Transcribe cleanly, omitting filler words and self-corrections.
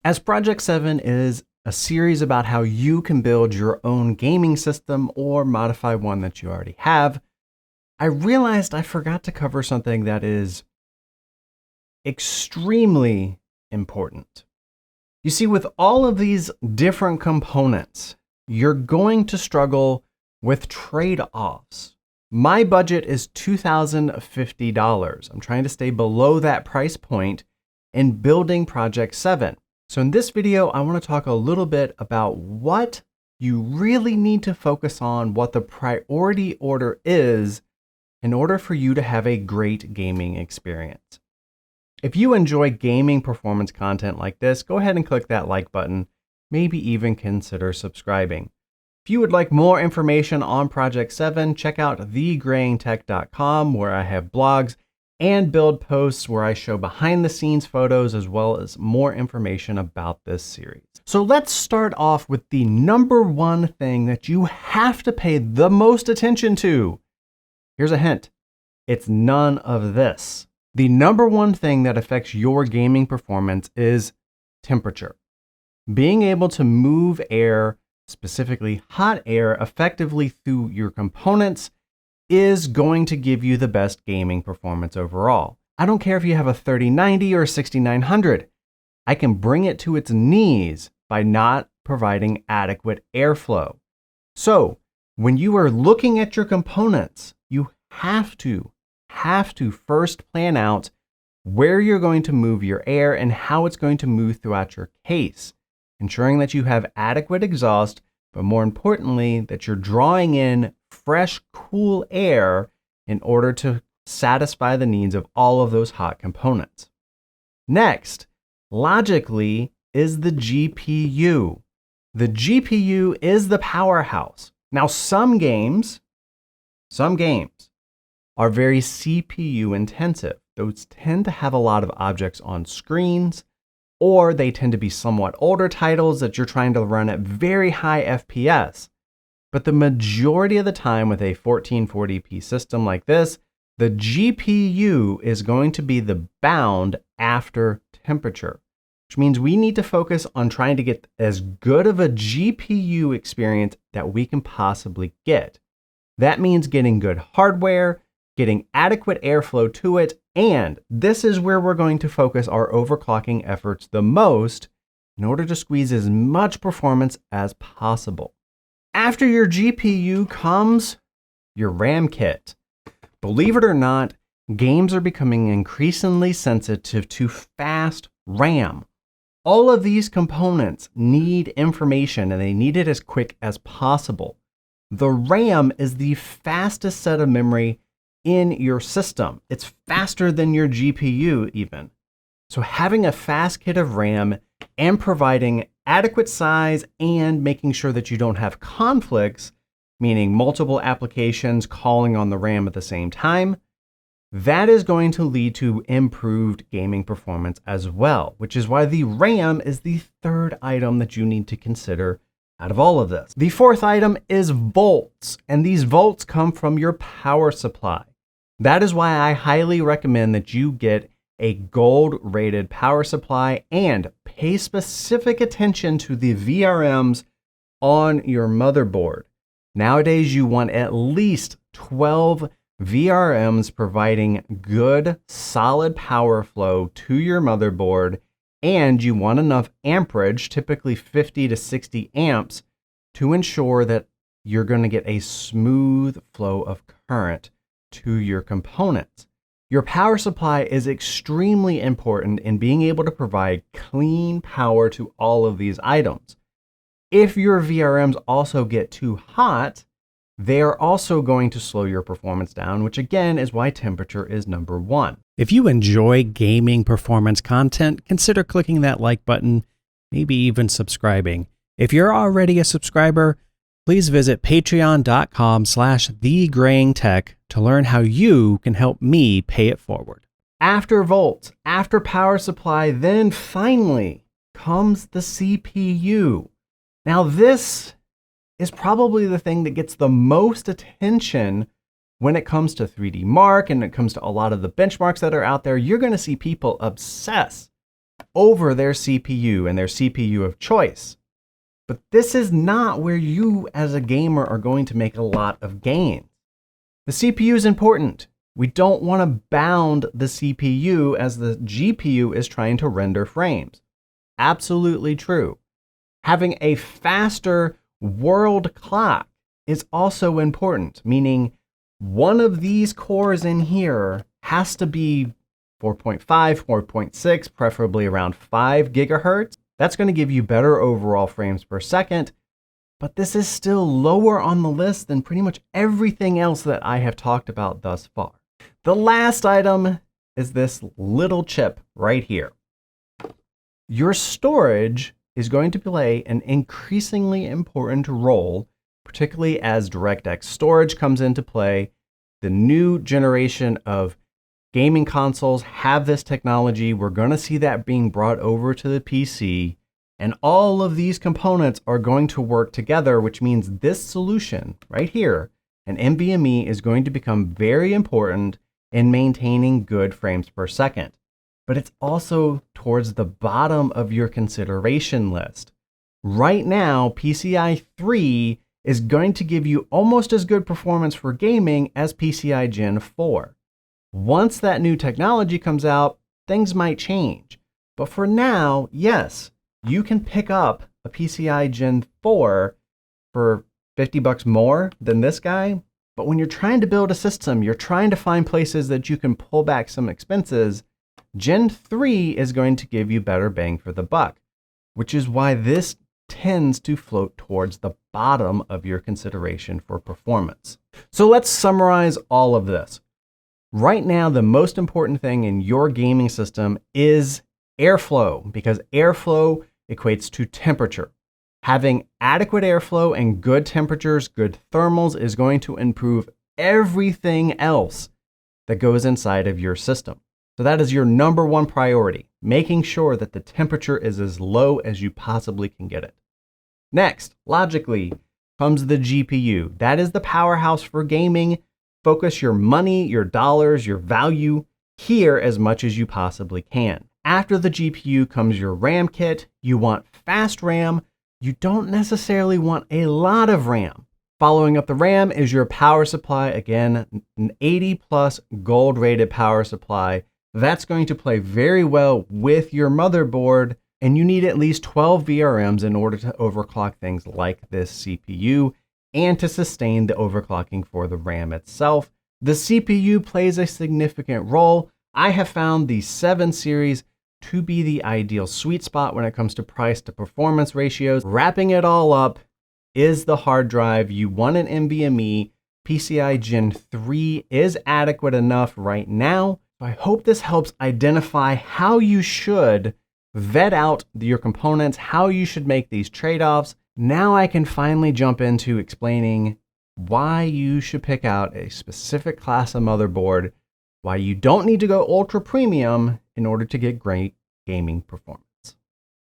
As Project SeVeN is a series about how you can build your own gaming system or modify one that you already have, I realized I forgot to cover something that is extremely important. You see, with all of these different components, you're going to struggle with trade-offs. My budget is $2,050. I'm trying to stay below that price point in building Project SeVeN. So in this video, I want to talk a little bit about what you really need to focus on, what the priority order is in order for you to have a great gaming experience. If you enjoy gaming performance content like this, go ahead and click that like button, maybe even consider subscribing. If you would like more information on Project SeVeN, check out TheGrayingTech.com, where I have blogs and build posts where I show behind the scenes photos as well as more information about this series. So let's start off with the number one thing that you have to pay the most attention to. Here's a hint. It's none of this. The number one thing that affects your gaming performance is temperature. Being able to move air, specifically hot air, effectively through your components is going to give you the best gaming performance overall. I don't care if you have a 3090 or a 6900. I can bring it to its knees by not providing adequate airflow. So when you are looking at your components, you have to first plan out where you're going to move your air and how it's going to move throughout your case, ensuring that you have adequate exhaust, but more importantly, that you're drawing in fresh, cool air in order to satisfy the needs of all of those hot components. Next, logically, is the GPU. The GPU is the powerhouse. Now, some games are very CPU intensive. Those tend to have a lot of objects on screens, or they tend to be somewhat older titles that you're trying to run at very high FPS. But the majority of the time with a 1440p system like this, the GPU is going to be the bound after temperature, which means we need to focus on trying to get as good of a GPU experience that we can possibly get. That means getting good hardware, getting adequate airflow to it, and this is where we're going to focus our overclocking efforts the most in order to squeeze as much performance as possible. After your GPU comes your RAM kit. Believe it or not, games are becoming increasingly sensitive to fast RAM. All of these components need information and they need it as quick as possible. The RAM is the fastest set of memory in your system. It's faster than your GPU even. So having a fast kit of RAM and providing adequate size and making sure that you don't have conflicts, meaning multiple applications calling on the RAM at the same time, that is going to lead to improved gaming performance as well, which is why the RAM is the third item that you need to consider out of all of this. The fourth item is volts, and these volts come from your power supply. That is why I highly recommend that you get a gold-rated power supply and pay specific attention to the VRMs on your motherboard. Nowadays, you want at least 12 VRMs providing good, solid power flow to your motherboard, and you want enough amperage, typically 50 to 60 amps, to ensure that you're going to get a smooth flow of current to your components. Your power supply is extremely important in being able to provide clean power to all of these items. If your VRMs also get too hot, they are also going to slow your performance down, which again is why temperature is number one. If you enjoy gaming performance content, consider clicking that like button, maybe even subscribing. If you're already a subscriber, please visit patreon.com/TheGrayingTech to learn how you can help me pay it forward. After volts, after power supply, then finally comes the CPU. Now this is probably the thing that gets the most attention when it comes to 3D Mark and it comes to a lot of the benchmarks that are out there. You're going to see people obsess over their CPU and their CPU of choice. But this is not where you as a gamer are going to make a lot of gains. The CPU is important. We don't want to bound the CPU as the GPU is trying to render frames. Absolutely true. Having a faster world clock is also important, meaning one of these cores in here has to be 4.5, 4.6, preferably around 5 gigahertz. That's going to give you better overall frames per second, but this is still lower on the list than pretty much everything else that I have talked about thus far. The last item is this little chip right here. Your storage is going to play an increasingly important role, particularly as DirectX storage comes into play. The new generation of gaming consoles have this technology. We're going to see that being brought over to the PC, and all of these components are going to work together, which means this solution right here, an NVMe, is going to become very important in maintaining good frames per second. But it's also towards the bottom of your consideration list. Right now, PCI 3 is going to give you almost as good performance for gaming as PCI Gen 4. Once that new technology comes out, things might change. But for now, yes, you can pick up a PCI Gen 4 for $50 more than this guy. But when you're trying to build a system, you're trying to find places that you can pull back some expenses, Gen 3 is going to give you better bang for the buck, which is why this tends to float towards the bottom of your consideration for performance. So let's summarize all of this. Right now, the most important thing in your gaming system is airflow, because airflow equates to temperature. Having adequate airflow and good temperatures, good thermals, is going to improve everything else that goes inside of your system. So that is your number one priority, making sure that the temperature is as low as you possibly can get it. Next, logically, comes the GPU. That is the powerhouse for gaming. Focus your money, your dollars, your value here as much as you possibly can. After the GPU comes your RAM kit. You want fast RAM. You don't necessarily want a lot of RAM. Following up the RAM is your power supply. Again, an 80+ gold rated power supply. That's going to play very well with your motherboard, and you need at least 12 VRMs in order to overclock things like this CPU and to sustain the overclocking for the RAM itself. The CPU plays a significant role. I have found the SeVeN series to be the ideal sweet spot when it comes to price to performance ratios. Wrapping it all up is the hard drive. You want an NVMe. PCI Gen 3 is adequate enough right now. I hope this helps identify how you should vet out your components, how you should make these trade-offs. Now I can finally jump into explaining why you should pick out a specific class of motherboard, why you don't need to go ultra premium in order to get great gaming performance.